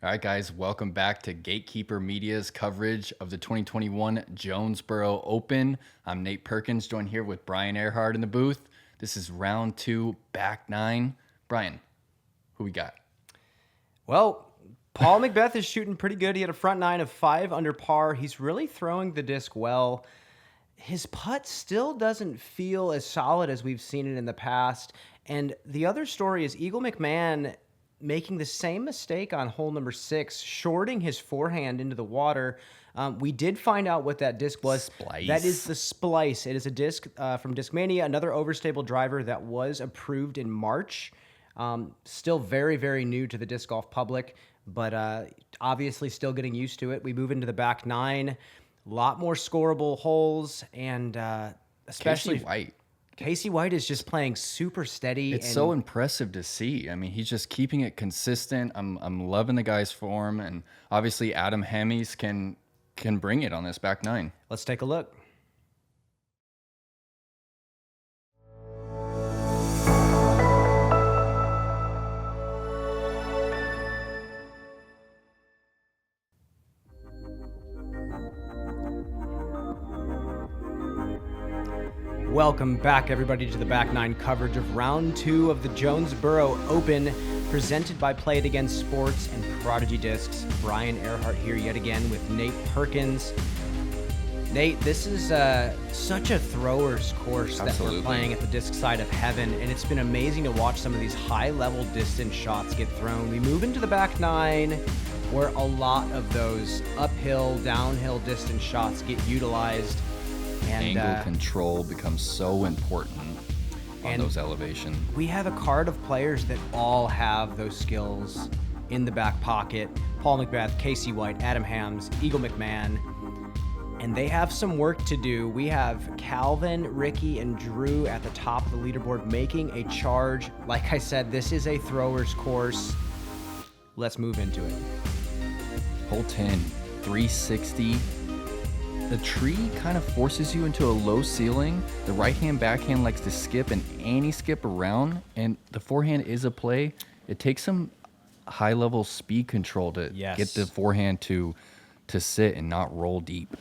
All right, guys, welcome back to Gatekeeper Media's coverage of the 2021 Jonesboro Open. I'm Nate Perkins, joined here with Brian Earhart in the booth. This is round two, back nine. Brian, who we got? Well, Paul McBeth is shooting pretty good. He had a front nine of 5 under par. He's really throwing the disc well. His putt still doesn't feel as solid as we've seen it in the past. And the other story is Eagle McMahon making the same mistake on hole number 6, shorting his forehand into the water. We did find out what that disc was. Splice. That is the Splice. It is a disc from Discmania, another overstable driver that was approved in March. Still very, very new to the disc golf public, but obviously still getting used to it. We move into the back 9, a lot more scoreable holes, and especially Casey White is just playing super steady. It's so impressive to see. I mean, he's just keeping it consistent. I'm loving the guy's form, and obviously Adam Hammies can bring it on this back 9. Let's take a look. Welcome back, everybody, to the back 9 coverage of round 2 of the Jonesboro Open, presented by Play It Again Sports and Prodigy Discs. Brian Earhart here yet again with Nate Perkins. Nate, this is such a thrower's course that we're playing at the disc side of heaven, and it's been amazing to watch some of these high-level distance shots get thrown. We move into the back 9, where a lot of those uphill, downhill distance shots get utilized. And, angle control becomes so important on those elevations. We have a card of players that all have those skills in the back pocket. Paul McBeth, Casey White, Adam Hams, Eagle McMahon. And they have some work to do. We have Calvin, Ricky, and Drew at the top of the leaderboard making a charge. Like I said, this is a thrower's course. Let's move into it. Hole 10, 360. The tree kind of forces you into a low ceiling. The right-hand backhand likes to skip and anti-skip around, and the forehand is a play. It takes some high-level speed control to get the forehand to sit and not roll deep.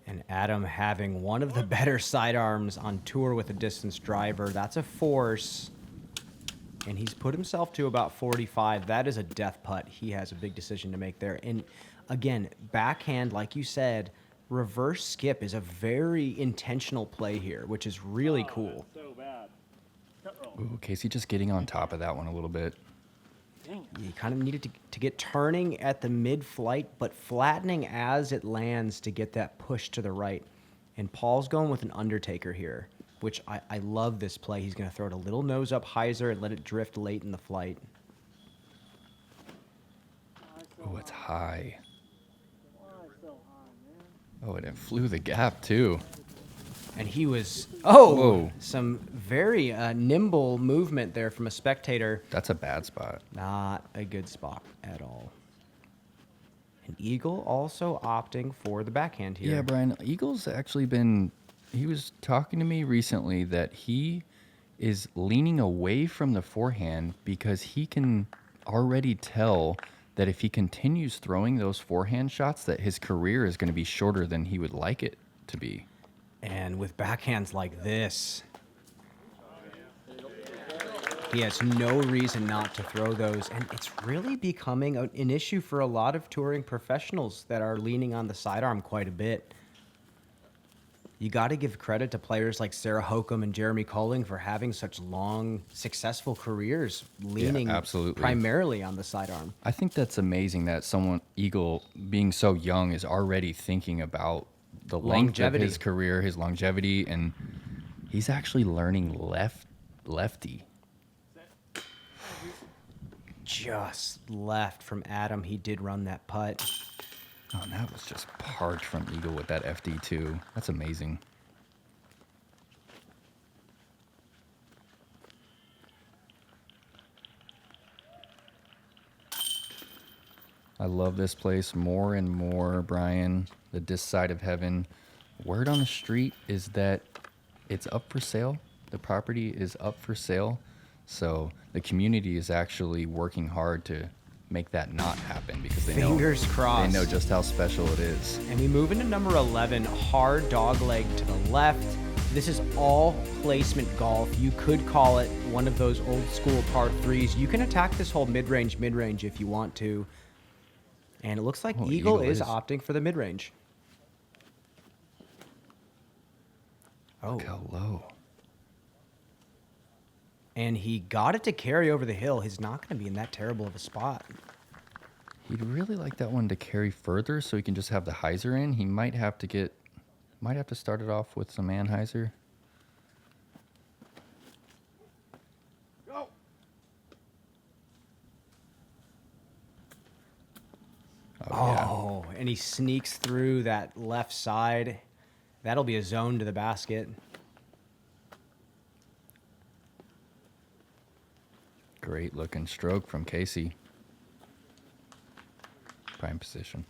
And Adam having one of the better sidearms on tour with a distance driver. That's a force. And he's put himself to about 45. That is a death putt. He has a big decision to make there. And again, backhand, like you said, reverse skip is a very intentional play here, which is really cool. So bad. Ooh, Casey just getting on top of that one a little bit. You kind of needed to get turning at the mid-flight, but flattening as it lands to get that push to the right. And Paul's going with an undertaker here, which I love this play. He's going to throw it a little nose up hyzer and let it drift late in the flight. Oh, it's high. Oh, and it flew the gap, too. And he was, Whoa. Some very nimble movement there from a spectator. That's a bad spot. Not a good spot at all. And Eagle also opting for the backhand here. Yeah, Brian, Eagle's actually he was talking to me recently that he is leaning away from the forehand because he can already tell that if he continues throwing those forehand shots, that his career is going to be shorter than he would like it to be. And with backhands like this, he has no reason not to throw those. And it's really becoming an issue for a lot of touring professionals that are leaning on the sidearm quite a bit. You got to give credit to players like Sarah Hokum and Jeremy Colling for having such long, successful careers leaning primarily on the sidearm. I think that's amazing that Eagle, being so young, is already thinking about the length of his career, his longevity, and he's actually learning lefty. Just left from Adam. He did run that putt. Oh, and that was just parked from Eagle with that FD2. That's amazing. I love this place more and more, Brian. The disc side of heaven. Word on the street is that it's up for sale. The property is up for sale. So the community is actually working hard to make that not happen because they Fingers crossed. They know just how special it is. And we move into number 11, hard dog leg to the left. This is all placement golf. You could call it one of those old school par threes. You can attack this whole mid-range if you want to. And it looks like Eagle is opting for the mid-range. Oh. Look how low. And he got it to carry over the hill. He's not going to be in that terrible of a spot. He'd really like that one to carry further so he can just have the hyzer in. He might have to start it off with some anhyzer. Oh, yeah. And he sneaks through that left side. That'll be a zone to the basket. Great looking stroke from Casey. Prime position.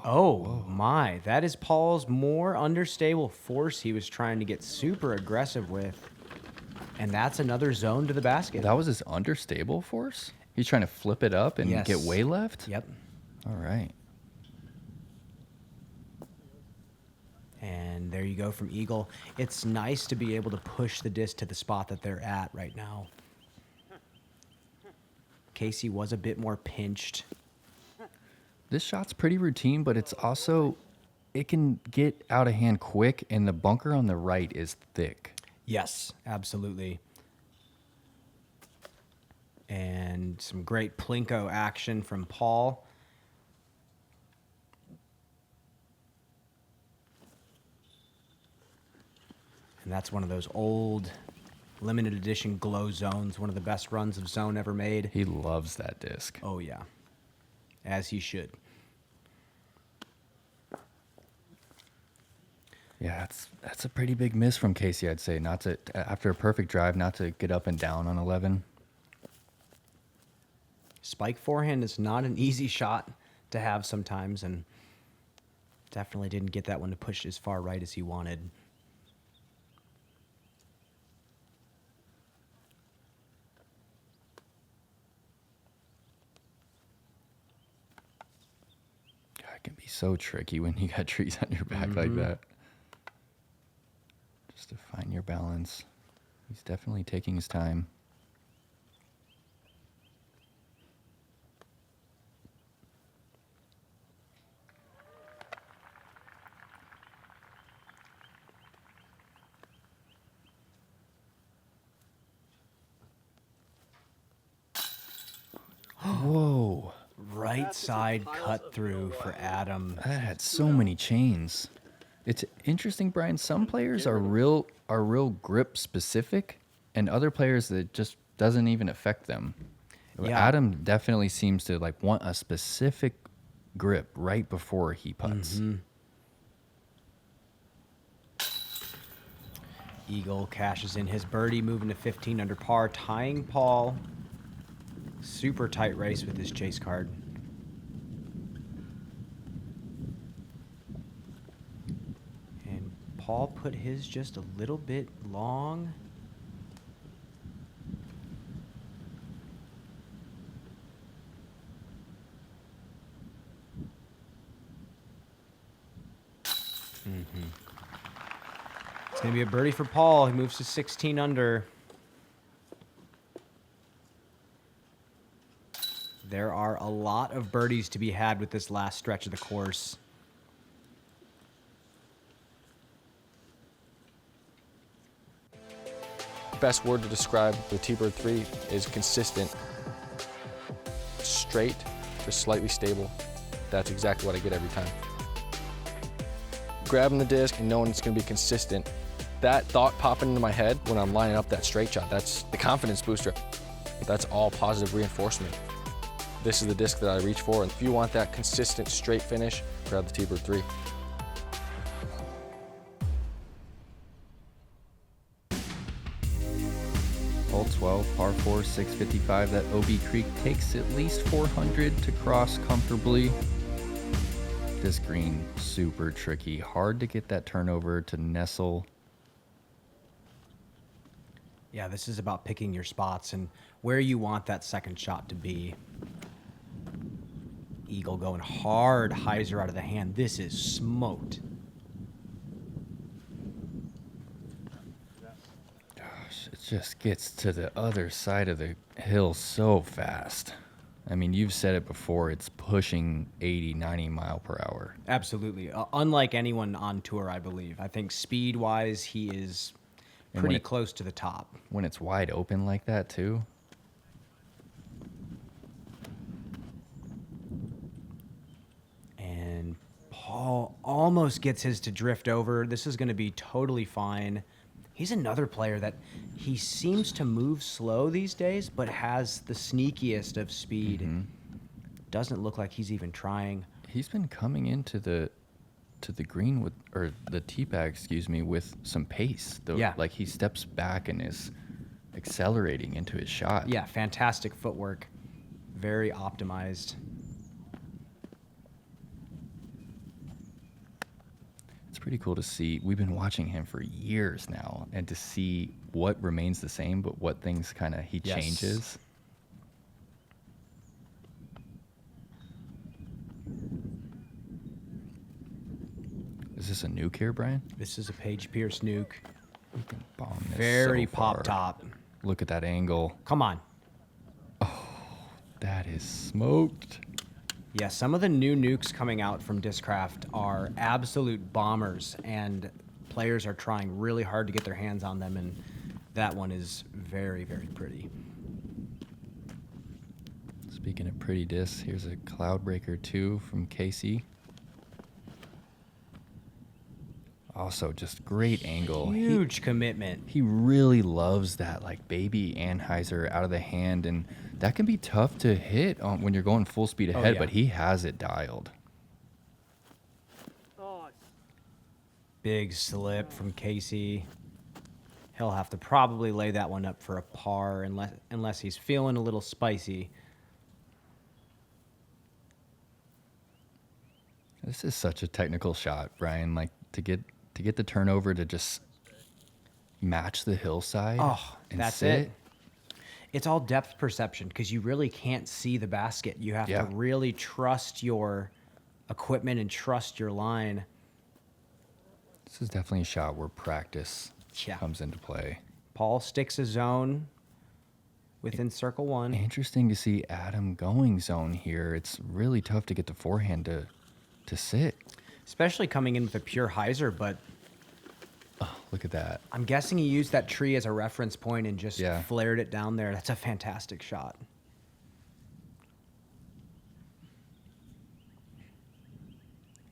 Oh my, that is Paul's more understable force he was trying to get super aggressive with. And that's another zone to the basket. That was his understable force? He's trying to flip it up and get way left? Yep. All right. And there you go from Eagle. It's nice to be able to push the disc to the spot that they're at right now. Casey was a bit more pinched. This shot's pretty routine, but it's also, it can get out of hand quick, and the bunker on the right is thick. Yes, absolutely. And some great plinko action from Paul. And that's one of those old limited edition glow zones, one of the best runs of zone ever made. He loves that disc. Oh, yeah. As he should. Yeah, that's a pretty big miss from Casey, I'd say. Not to, after a perfect drive, not to get up and down on 11. Spike forehand is not an easy shot to have sometimes, and definitely didn't get that one to push as far right as he wanted. God, it can be so tricky when you got trees on your back like that. Just to find your balance. He's definitely taking his time. Whoa. Right side cut through for Adam. That had so many chains. It's interesting, Brian. Some players are real grip specific, and other players that just doesn't even affect them. Yeah. Adam definitely seems to like want a specific grip right before he putts. Eagle cashes in his birdie, moving to 15 under par, tying Paul. Super tight race with his chase card. And Paul put his just a little bit long. It's going to be a birdie for Paul. He moves to 16 under. There are a lot of birdies to be had with this last stretch of the course. Best word to describe the T-Bird 3 is consistent. Straight, just slightly stable. That's exactly what I get every time. Grabbing the disc and knowing it's going to be consistent. That thought popping into my head when I'm lining up that straight shot, that's the confidence booster. That's all positive reinforcement. This is the disc that I reach for, and if you want that consistent straight finish, grab the T-Bird 3. Hole 12, par 4, 655. That OB Creek takes at least 400 to cross comfortably. This green, super tricky. Hard to get that turnover to nestle. Yeah, this is about picking your spots and where you want that second shot to be. Eagle going hard, hyzer out of the hand. This is smoked. Gosh, it just gets to the other side of the hill so fast. I mean, you've said it before, it's pushing 80, 90 mile per hour. Absolutely. Unlike anyone on tour, I believe. I think speed-wise, he is And pretty close to the top. When it's wide open like that, too. And Paul almost gets his to drift over. This is going to be totally fine. He's another player that he seems to move slow these days, but has the sneakiest of speed. Mm-hmm. Doesn't look like he's even trying. He's been coming into the green with, or the tee bag, excuse me, with some pace. Though, Yeah. like he steps back and is accelerating into his shot. Yeah, fantastic footwork. Very optimized. It's pretty cool to see. We've been watching him for years now, and to see what remains the same, but what things kind of he Yes. changes. Is this a nuke here, Brian? This is a Page Pierce nuke. We can bomb this Very so far. pop top. Look at that angle. Come on. That is smoked. Yeah, some of the new nukes coming out from Discraft are absolute bombers, and players are trying really hard to get their hands on them, and that one is very, very pretty. Speaking of pretty discs, here's a Cloudbreaker 2 from Casey. Also, just great angle. Huge commitment. He really loves that, like, baby anhyzer out of the hand, and that can be tough to hit when you're going full speed ahead, yeah. but he has it dialed. Big slip from Casey. He'll have to probably lay that one up for a par unless he's feeling a little spicy. This is such a technical shot, Brian. Like, to get the turnover to just match the hillside and that's sit. it. It's all depth perception because you really can't see the basket. You have to really trust your equipment and trust your line. This is definitely a shot where practice comes into play. Paul sticks a zone within circle one. Interesting to see Adam going zone here. It's really tough to get the forehand to sit. Especially coming in with a pure hyzer, but Oh, look at that. I'm guessing he used that tree as a reference point and just Yeah. flared it down there. That's a fantastic shot.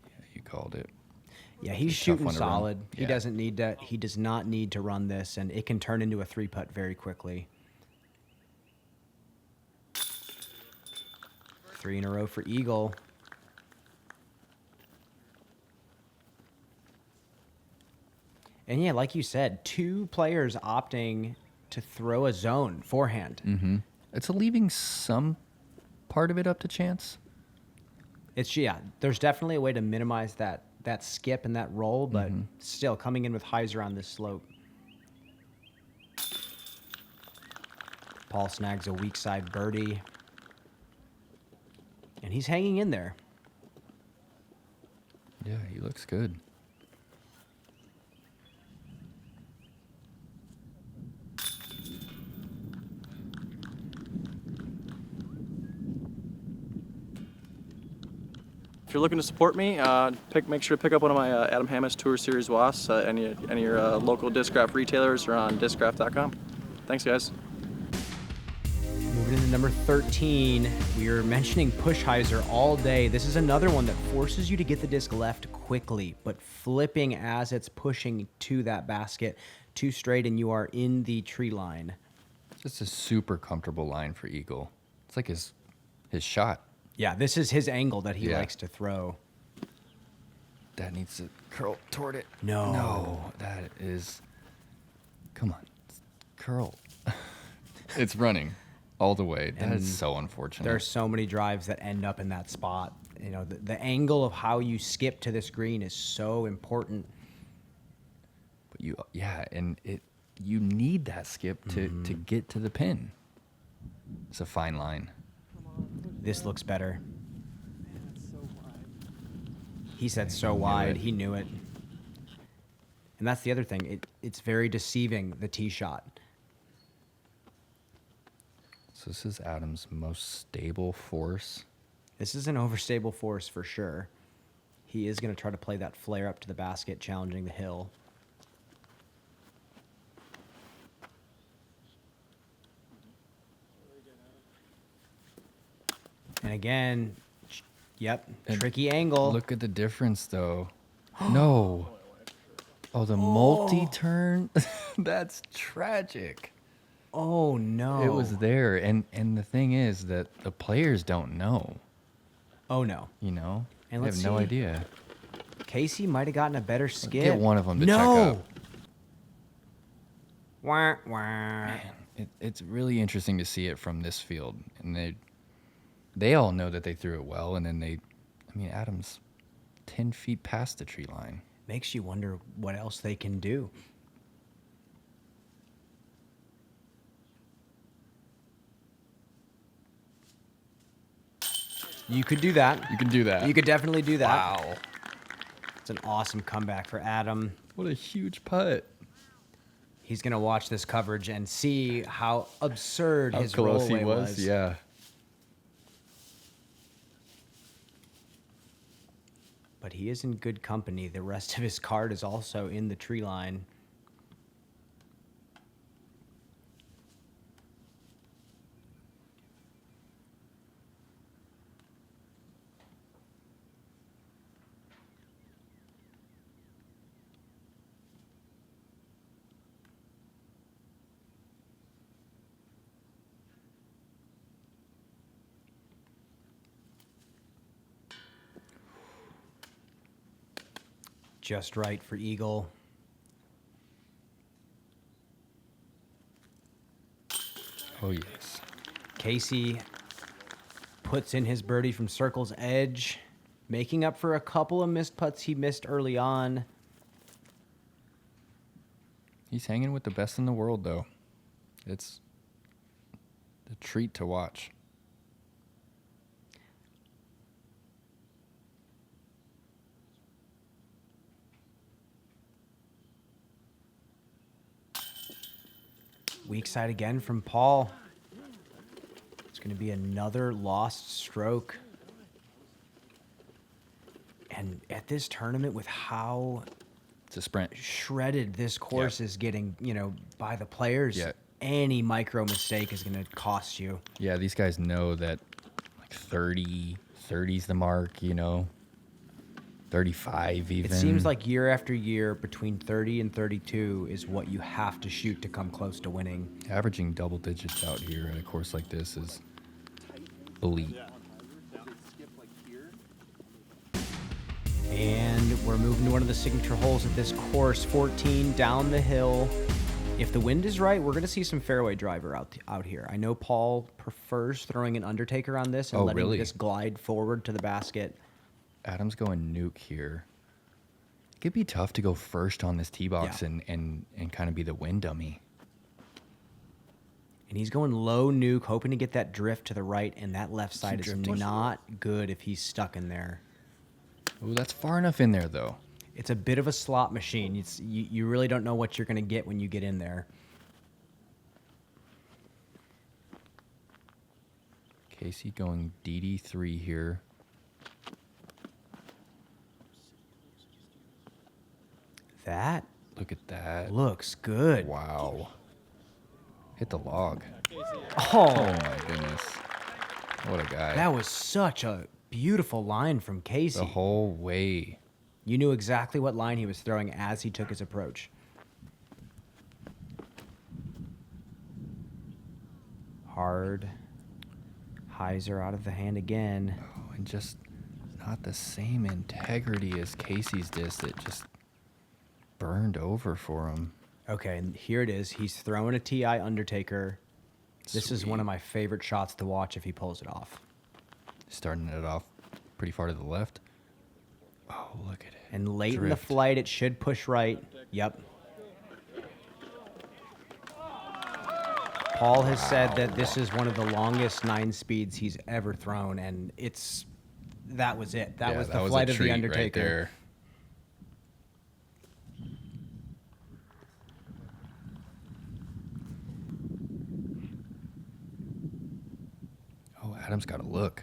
Yeah, you called it. Yeah, he's It's a tough shooting one to run. solid. He Yeah. doesn't need to. He does not need to run this, and it can turn into a 3-putt very quickly. 3 in a row for Eagle. And yeah, like you said, 2 players opting to throw a zone forehand. Mm-hmm. It's leaving some part of it up to chance. There's definitely a way to minimize that skip and that roll, but still coming in with hyzer on this slope. Paul snags a weak side birdie. And he's hanging in there. Yeah, he looks good. If you're looking to support me, make sure to pick up one of my Adam Hammis Tour Series WASs. Any of your local Discraft retailers or on discraft.com. Thanks, guys. Moving into number 13, we are mentioning push hyzer all day. This is another one that forces you to get the disc left quickly, but flipping as it's pushing to that basket, 2 straight, and you are in the tree line. Just a super comfortable line for Eagle. It's like his shot. Yeah, this is his angle that he Yeah. likes to throw. That needs to curl toward it. No. No, that is... Come on. Curl. It's running all the way. That And is so unfortunate. There are so many drives that end up in that spot. You know, the angle of how you skip to this green is so important. But and you need that skip to get to the pin. It's a fine line. This looks better. He said so wide. He knew it. And that's the other thing. It's very deceiving, the tee shot. So this is Adam's most stable force. This is an overstable force for sure. He is going to try to play that flare up to the basket, challenging the hill. And again, yep, tricky angle. Look at the difference, though. No. Oh, the multi-turn? That's tragic. Oh, no. It was there. And the thing is that the players don't know. Oh, no. You know? And they let's have no see. idea. Casey might have gotten a better skip. Get one of them to no. check up. Wah, wah. Man, it's really interesting to see it from this field. And they all know that they threw it well. And then Adam's 10 feet past the tree line. Makes you wonder what else they can do. You could do that. You can do that. You could definitely do that. Wow. It's an awesome comeback for Adam. What a huge putt. He's going to watch this coverage and see how absurd How his close rollaway he was. Yeah. But he is in good company. The rest of his card is also in the tree line. Just right for eagle. Oh, yes. Casey puts in his birdie from circle's edge, making up for a couple of missed putts he missed early on. He's hanging with the best in the world, though. It's a treat to watch. Weak side again from Paul. It's going to be another lost stroke. And at this tournament, with how It's a sprint. shredded this course is getting, by the players, Yeah. any micro mistake is going to cost you. Yeah, these guys know that like 30's the mark, 35 even. It seems like year after year, between 30 and 32 is what you have to shoot to come close to winning. Averaging double digits out here at a course like this is elite. And we're moving to one of the signature holes at this course, 14 down the hill. If the wind is right, we're going to see some fairway driver out here. I know Paul prefers throwing an undertaker on this and letting really? this glide forward to the basket. Adam's going nuke here. It could be tough to go first on this tee box Yeah. and kind of be the wind dummy. And he's going low nuke, hoping to get that drift to the right, and that left side is drifting. not good if he's stuck in there. Ooh, that's far enough in there, though. It's a bit of a slot machine. You really don't know what you're going to get when you get in there. Casey going DD3 here. That Look at that. looks good. Wow. Hit the log. Oh, Oh, my goodness. What a guy. that was such a beautiful line from Casey. The whole way. You knew exactly what line he was throwing as he took his approach. Hard. Highs are out of the hand again. Oh, and just not the same integrity as Casey's disc. It just burned over for him. Okay, and here it is. He's throwing a TI Undertaker. This is one Sweet. of my favorite shots to watch if he pulls it off. Starting it off pretty far to the left. Oh, look at it. And late in the Drift. flight, it should push right. Yep. Paul has said that this is one of the longest 9 speeds he's ever thrown, and that was it. That was the flight of the Undertaker. Right there. Oh, Adam's got a look.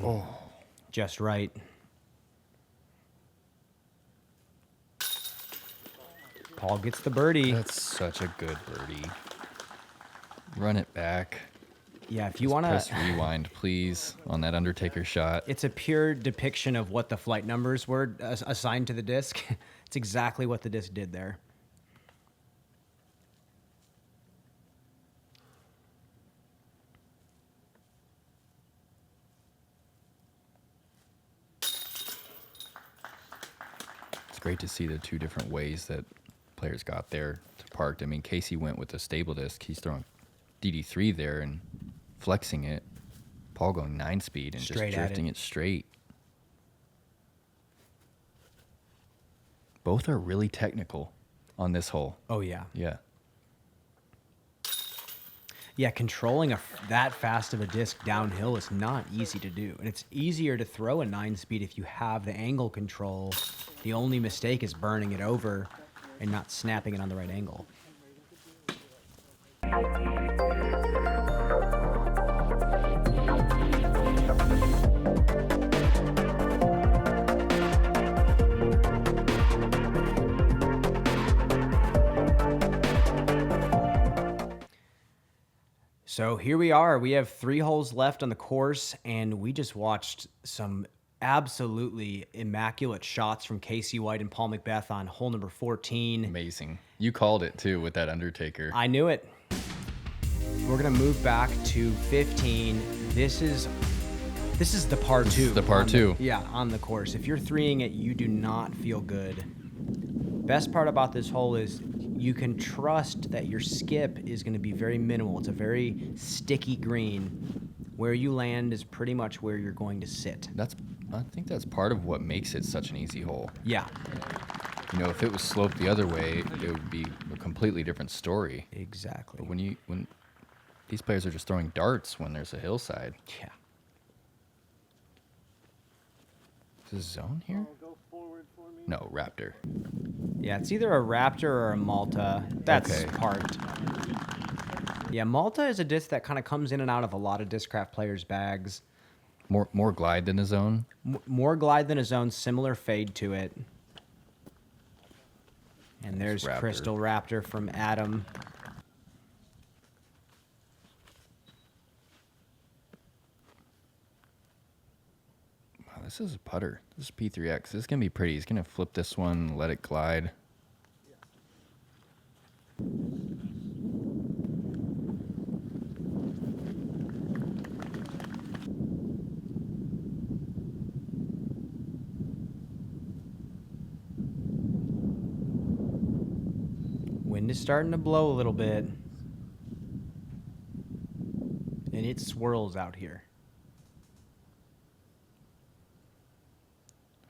Oh, Just right. Paul gets the birdie. that's such a good birdie. Run it back. Yeah, if you Just want press to... rewind, please, on that Undertaker shot. It's a pure depiction of what the flight numbers were assigned to the disc. It's exactly what the disc did there. It's great to see the two different ways that players got there to parked. I mean, Casey went with the stable disc. He's throwing DD3 there and flexing it. Paul going 9 speed and Straight just at drifting it. it straight. Both are really technical on this hole. Oh, yeah. Yeah. Yeah, controlling that fast of a disc downhill is not easy to do. And it's easier to throw a 9-speed if you have the angle control. The only mistake is burning it over and not snapping it on the right angle. So here we are. We have 3 holes left on the course, and we just watched some absolutely immaculate shots from Casey White and Paul McBeth on hole number 14. Amazing. You called it, too, with that Undertaker. I knew it. We're going to move back to 15. This is the par 2. This is the par 2. Yeah, on the course. If you're 3-ing it, you do not feel good. Best part about this hole is you can trust that your skip is going to be very minimal. It's a very sticky green. Where you land is pretty much where you're going to sit. I think that's part of what makes it such an easy hole. Yeah, You know, if it was sloped the other way, it would be a completely different story. exactly. But when these players are just throwing darts when there's a hillside. Yeah. Is this zone here? No, Raptor. Yeah, it's either a Raptor or a Malta. That's Okay. parked. Yeah, Malta is a disc that kind of comes in and out of a lot of Discraft players' bags. More glide than a zone. More glide than a zone, similar fade to it. And there's Raptor. Crystal Raptor from Adam. Wow, this is a putter. This is P3X. This is going to be pretty. He's going to flip this one, let it glide. Wind is starting to blow a little bit. And it swirls out here.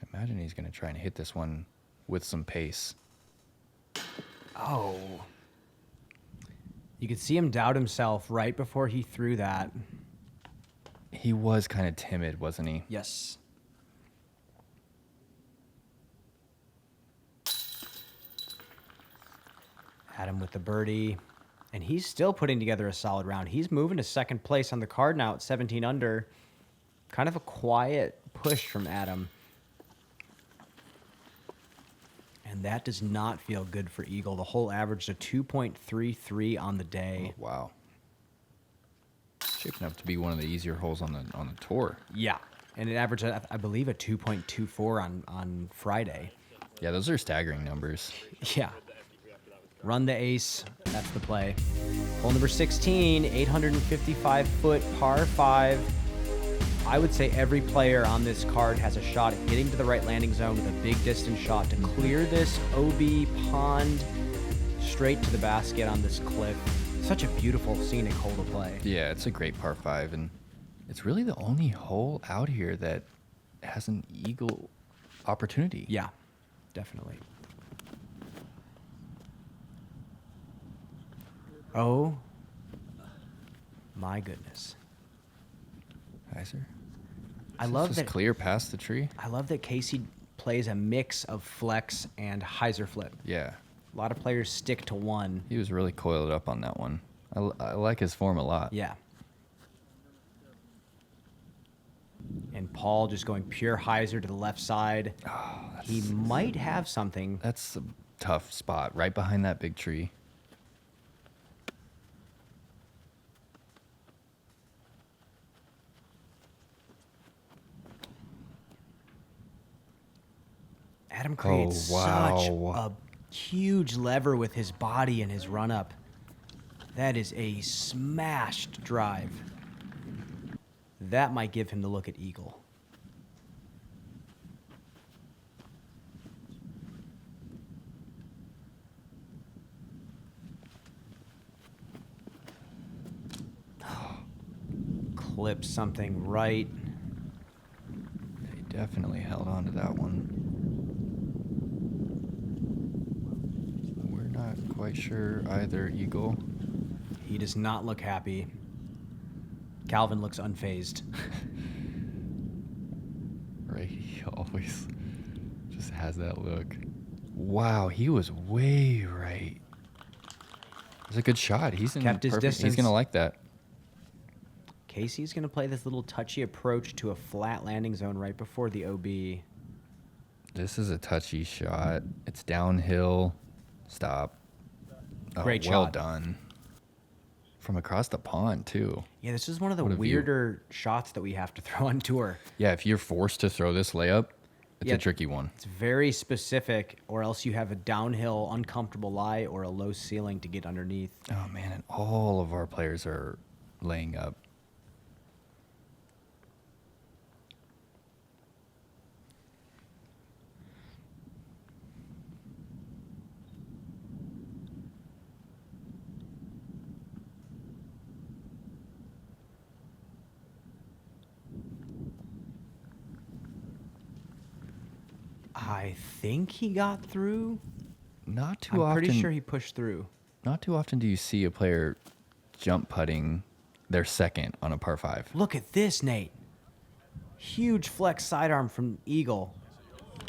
I imagine he's going to try and hit this one with some pace. Oh. You could see him doubt himself right before he threw that. He was kind of timid, wasn't he? Yes. Adam with the birdie. And he's still putting together a solid round. He's moving to second place on the card now at 17 under. Kind of a quiet push from Adam. And that does not feel good for Eagle. The hole averaged a 2.33 on the day. Oh, wow. Shaping up to be one of the easier holes on the tour. Yeah. And it averaged, I believe, a 2.24 on Friday. Yeah, those are staggering numbers. Yeah. Run the ace. That's the play. Hole number 16, 855-foot par 5. I would say every player on this card has a shot at getting to the right landing zone with a big distance shot to clear this OB pond straight to the basket on this cliff. Such a beautiful scenic hole to play. Yeah, it's a great par 5, and it's really the only hole out here that has an eagle opportunity. Yeah, definitely. Oh, My goodness. Hyzer. I love Just that. clear past the tree. I love that Casey plays a mix of flex and hyzer flip. Yeah. A lot of players stick to one. He was really coiled up on that one. I like his form a lot. Yeah. And Paul just going pure hyzer to the left side. Oh, He might have something. that's a tough spot, right behind that big tree. Adam creates such wow. a huge lever with his body and his run up. That is a smashed drive. That might give him the look at eagle. Clip something right. He definitely held on to that one. We're not quite sure either, Eagle. He does not look happy. Calvin looks unfazed. Right, he always just has that look. Wow, he was way right. It was a good shot. He's in Kept his perfect. He's distance. gonna like that. Casey's going to play this little touchy approach to a flat landing zone right before the OB. This is a touchy shot. It's downhill. Stop. Oh, Great well shot. done. From across the pond too. Yeah, this is one of the What a view. weirder shots that we have to throw on tour. Yeah, if you're forced to throw this layup, it's Yeah. a tricky one. It's very specific, or else you have a downhill uncomfortable lie or a low ceiling to get underneath. Oh man, and all of our players are laying up. I think he got through. Not too I'm often. pretty sure he pushed through. Not too often do you see a player jump putting their second on a par 5. Look at this, Nate. Huge flex sidearm from Eagle.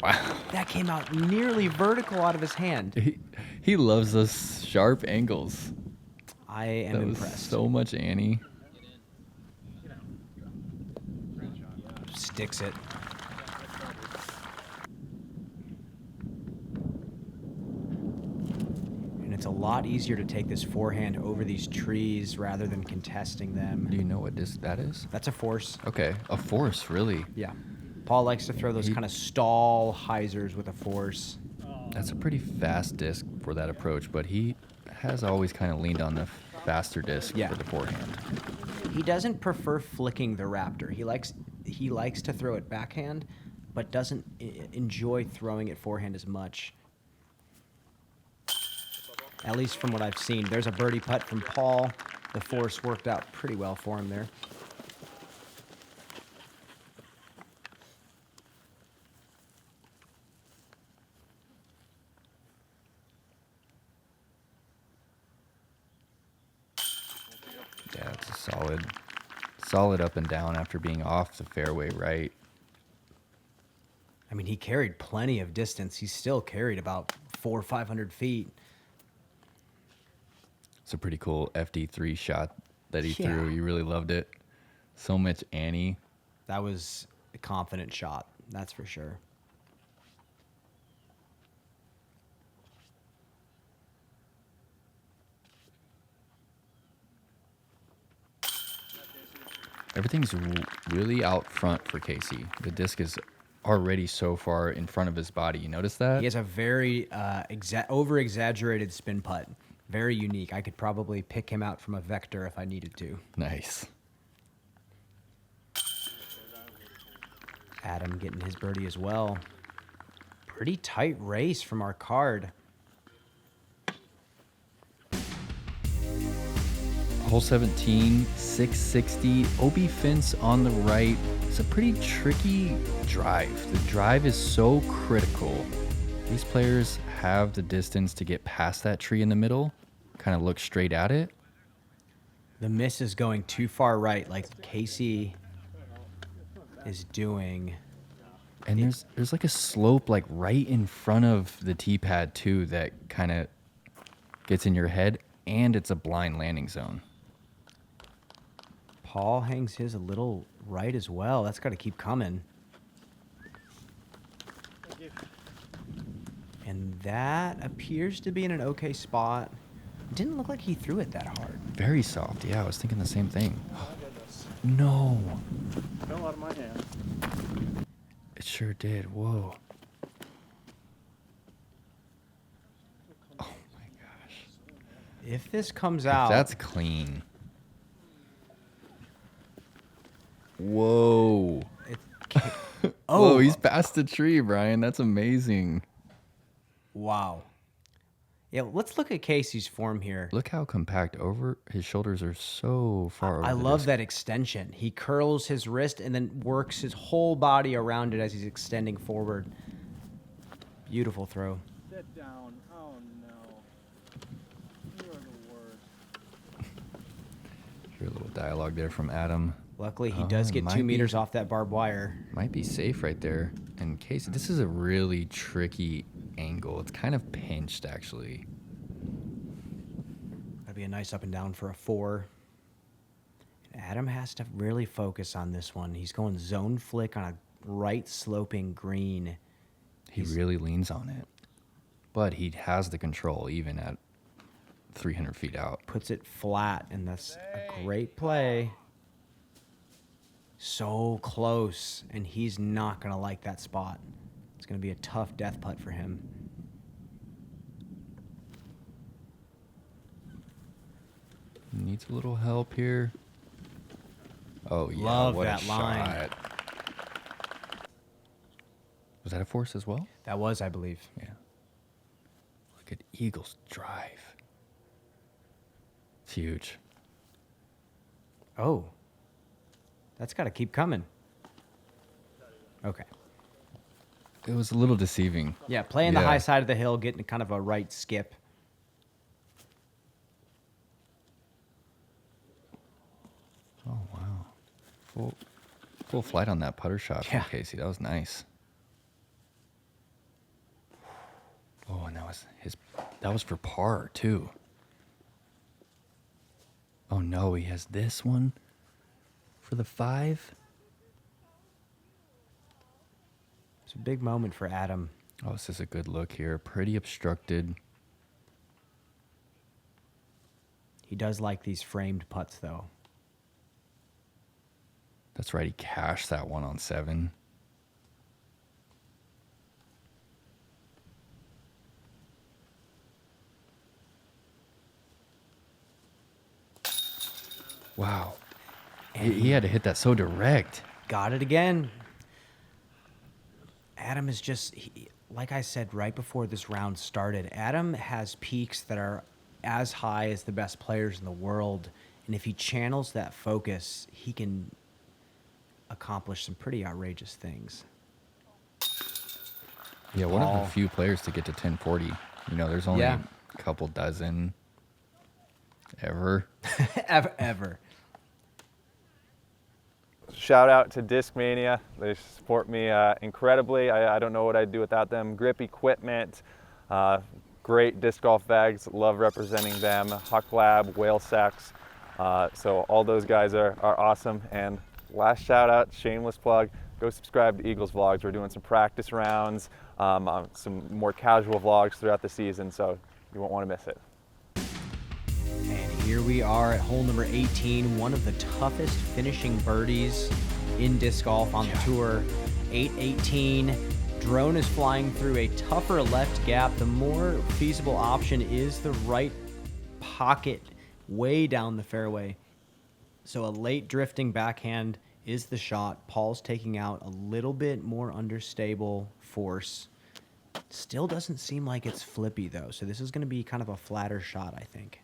Wow. That came out nearly vertical out of his hand. He loves those sharp angles. I am That was impressed. so much Annie. Sticks it. And it's a lot easier to take this forehand over these trees rather than contesting them. Do you know what that is? That's a force. Okay, a force, really. Yeah. Paul likes to throw those He- kind of stall hyzers with a force. That's a pretty fast disc for that approach, but he has always kind of leaned on the faster disc Yeah. for the forehand. He doesn't prefer flicking the Raptor. He likes to throw it backhand, but doesn't enjoy throwing it forehand as much. At least from what I've seen. There's a birdie putt from Paul. The force worked out pretty well for him there. Yeah, it's a solid up and down after being off the fairway right. I mean, he carried plenty of distance. He still carried about 400 or 500 feet. It's a pretty cool FD3 shot that he Yeah. threw. You really loved it. So much Annie. That was a confident shot, that's for sure. Everything's really out front for Casey. The disc is already so far in front of his body. You notice that? He has a very over-exaggerated spin putt. Very unique. I could probably pick him out from a vector if I needed to. Nice. Adam getting his birdie as well. Pretty tight race from our card. Hole 17, 660, OB fence on the right. It's a pretty tricky drive. The drive is so critical. These players have the distance to get past that tree in the middle, kind of look straight at it. The miss is going too far right, like Casey is doing. And there's like a slope like right in front of the tee pad too that kind of gets in your head, and it's a blind landing zone. Paul hangs his a little right as well. That's got to keep coming. And that appears to be in an okay spot. Didn't look like he threw it that hard. Very soft. Yeah, I was thinking the same thing. No. Fell out of my hand. It sure did. Whoa. Oh my gosh. If this comes If out, that's clean. Whoa. Oh, he's past the tree, Brian. That's amazing. Wow. Yeah, let's look at Casey's form here. Look how compact over his shoulders are so far over. I the love disc. that extension. He curls his wrist and then works his whole body around it as he's extending forward. Beautiful throw. Sit down. Oh no. You are the worst. Hear a little dialogue there from Adam. Luckily, he does get 2 meters off that barbed wire. Might be safe right there. And Casey, this is a really tricky angle. It's kind of pinched, actually. That'd be a nice up and down for a 4. And Adam has to really focus on this one. He's going zone flick on a right sloping green. He really leans on it. But he has the control even at 300 feet out. Puts it flat, and that's a great play. So close, and he's not going to like that spot. It's going to be a tough death putt for him. Needs a little help here. Oh, yeah. Love what that a line. shot. Was that a force as well? That was, I believe. Yeah. Look at Eagles drive. It's huge. Oh. That's got to keep coming. Okay. It was a little deceiving. Yeah, playing the Yeah. high side of the hill, getting kind of a right skip. Oh, wow. Full flight on that putter shot from Yeah. Casey. That was nice. Oh, and that was for par, too. Oh, no, he has this one for the 5. It's a big moment for Adam. Oh, this is a good look here. Pretty obstructed. He does like these framed putts, though. That's right. He cashed that one on 7. Wow. He had to hit that so direct. Got it again. Adam is just, like I said right before this round started, Adam has peaks that are as high as the best players in the world. And if he channels that focus, he can accomplish some pretty outrageous things. Yeah, one of Ball. the few players to get to 1040. You know, there's only Yeah. a couple dozen ever. Ever. Shout out to Discmania. They support me incredibly. I don't know what I'd do without them. Grip equipment, great disc golf bags. Love representing them. Huck Lab, Whale Sex. So all those guys are awesome. And last shout out, shameless plug, go subscribe to Eagles Vlogs. We're doing some practice rounds, some more casual vlogs throughout the season, so you won't want to miss it. And here we are at hole number 18, one of the toughest finishing birdies in disc golf on the tour. 818. Drone is flying through a tougher left gap. The more feasible option is the right pocket way down the fairway. So a late drifting backhand is the shot. Paul's taking out a little bit more understable force. Still doesn't seem like it's flippy though. So this is going to be kind of a flatter shot, I think.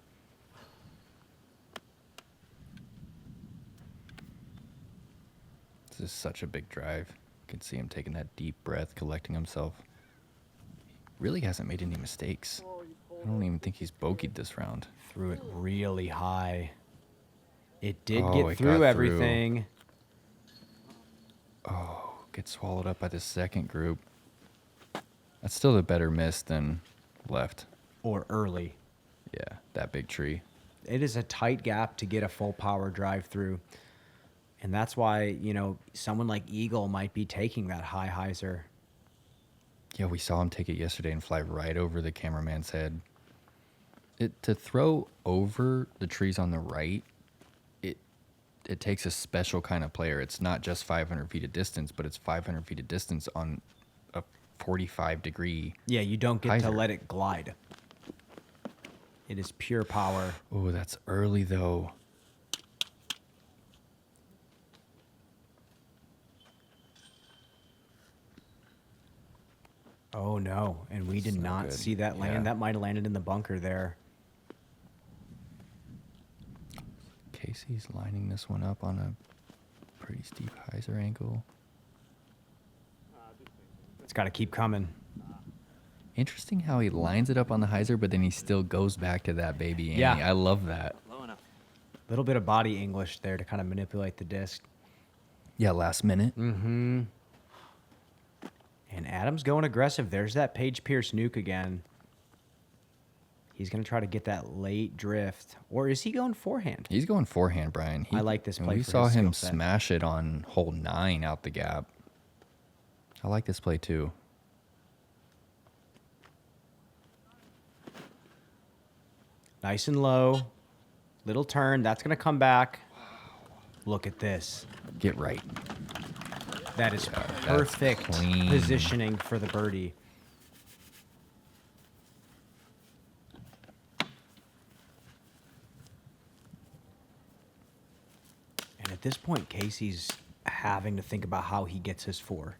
This is such a big drive. You can see him taking that deep breath, collecting himself. He really hasn't made any mistakes. I don't even think he's bogeyed this round. Threw it really high. It did Oh, get it got through through. everything. Oh, gets swallowed up by the second group. That's still a better miss than left. Or early. Yeah, that big tree. It is a tight gap to get a full power drive through. And that's why, someone like Eagle might be taking that high hyzer. Yeah, we saw him take it yesterday and fly right over the cameraman's head. To throw over the trees on the right, it takes a special kind of player. It's not just 500 feet of distance, but it's 500 feet of distance on a 45-degree. Yeah, you don't get to hyzer. let it glide. It is pure power. Oh, that's early, though. Oh, no. And we did It's not good. see that land. Yeah. That might have landed in the bunker there. Casey's lining this one up on a pretty steep hyzer angle. It's got to keep coming. Interesting how he lines it up on the hyzer, but then he still goes back to that baby Annie. Yeah. I love that. A little bit of body English there to kind of manipulate the disc. Yeah, last minute. Mm-hmm. And Adam's going aggressive. There's that Page Pierce nuke again. He's going to try to get that late drift. Or is he going forehand? He's going forehand, Brian. I like this and play we for saw his him skill set. smash it on hole 9 out the gap. I like this play too. Nice and low. Little turn. That's going to come back. Look at this. Get right. That is that's perfect clean. positioning for the birdie. And at this point, Casey's having to think about how he gets his 4.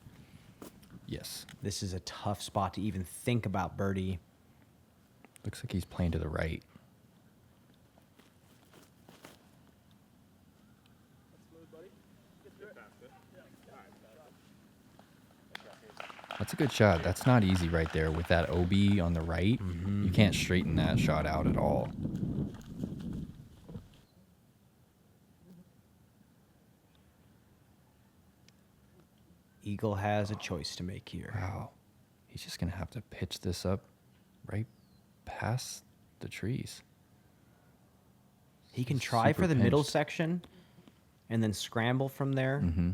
Yes. This is a tough spot to even think about birdie. Looks like he's playing to the right. That's a good shot. That's not easy right there with that OB on the right. You can't straighten that shot out at all. Eagle has a choice to make here. Wow. He's just going to have to pitch this up right past the trees. He can try Super for the middle pinched. section and then scramble from there. Mm-hmm.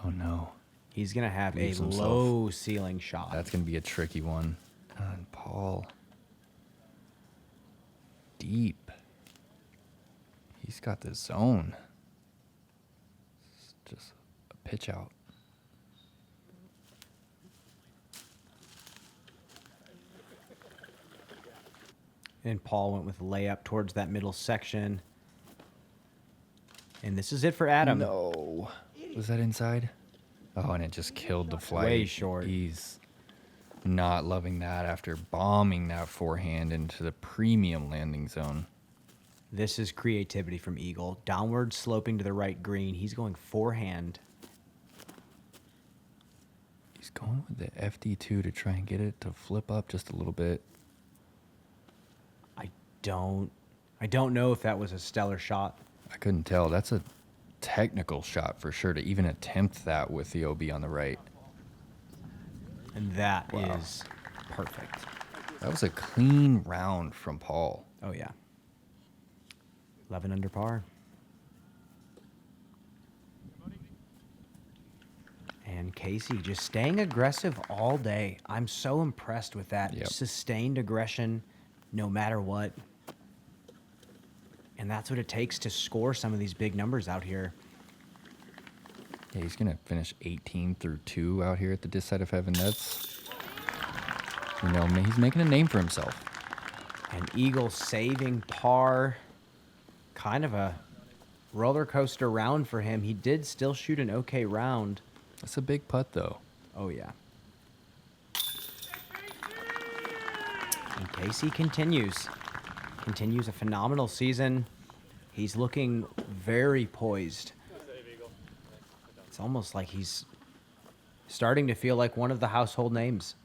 Oh, no. He's going to have a Leaves himself. low ceiling shot. That's going to be a tricky one. And Paul. Deep. He's got the zone. It's just a pitch out. And Paul went with layup towards that middle section. And this is it for Adam. No. Was that inside? Oh, and it just killed the flight. Way short. He's not loving that after bombing that forehand into the premium landing zone. This is creativity from Eagle. Downward sloping to the right green. He's going forehand. He's going with the FD2 to try and get it to flip up just a little bit. I don't know if that was a stellar shot. I couldn't tell. That's a technical shot for sure to even attempt that with the OB on the right. And that Wow. is perfect. That was a clean round from Paul. Oh, yeah. 11 under par. And Casey just staying aggressive all day. I'm so impressed with that. Yep. Sustained aggression no matter what. And that's what it takes to score some of these big numbers out here. Yeah, he's going to finish 18 through 2 out here at the this side of heaven. That's, he's making a name for himself. And Eagle saving par. Kind of a roller coaster round for him. He did still shoot an okay round. That's a big putt, though. Oh, yeah. And Casey continues a phenomenal season. He's looking very poised. It's almost like he's starting to feel like one of the household names.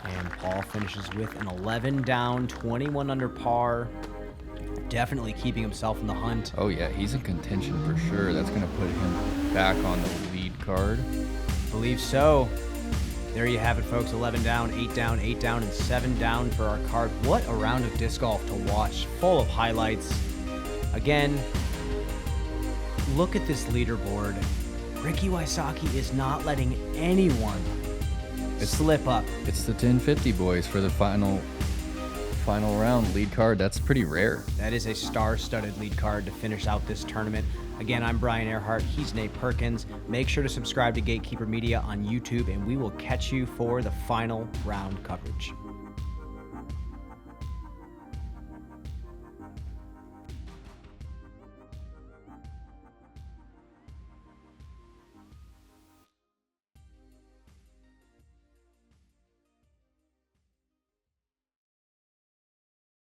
And Paul finishes with an 11 down, 21 under par. Definitely keeping himself in the hunt. Oh yeah, he's in contention for sure. That's going to put him back on the lead card. Believe so. There you have it, folks. 11 down, 8 down, 8 down, and 7 down for our card. What a round of disc golf to watch. Full of highlights. Again, look at this leaderboard. Ricky Wysocki is not letting anyone slip up. It's the 1050 boys for the final round lead card. That's pretty rare. That is a star-studded lead card to finish out this tournament. Again, I'm Brian Earhart. He's Nate Perkins. Make sure to subscribe to Gatekeeper Media on YouTube, and we will catch you for the final round coverage.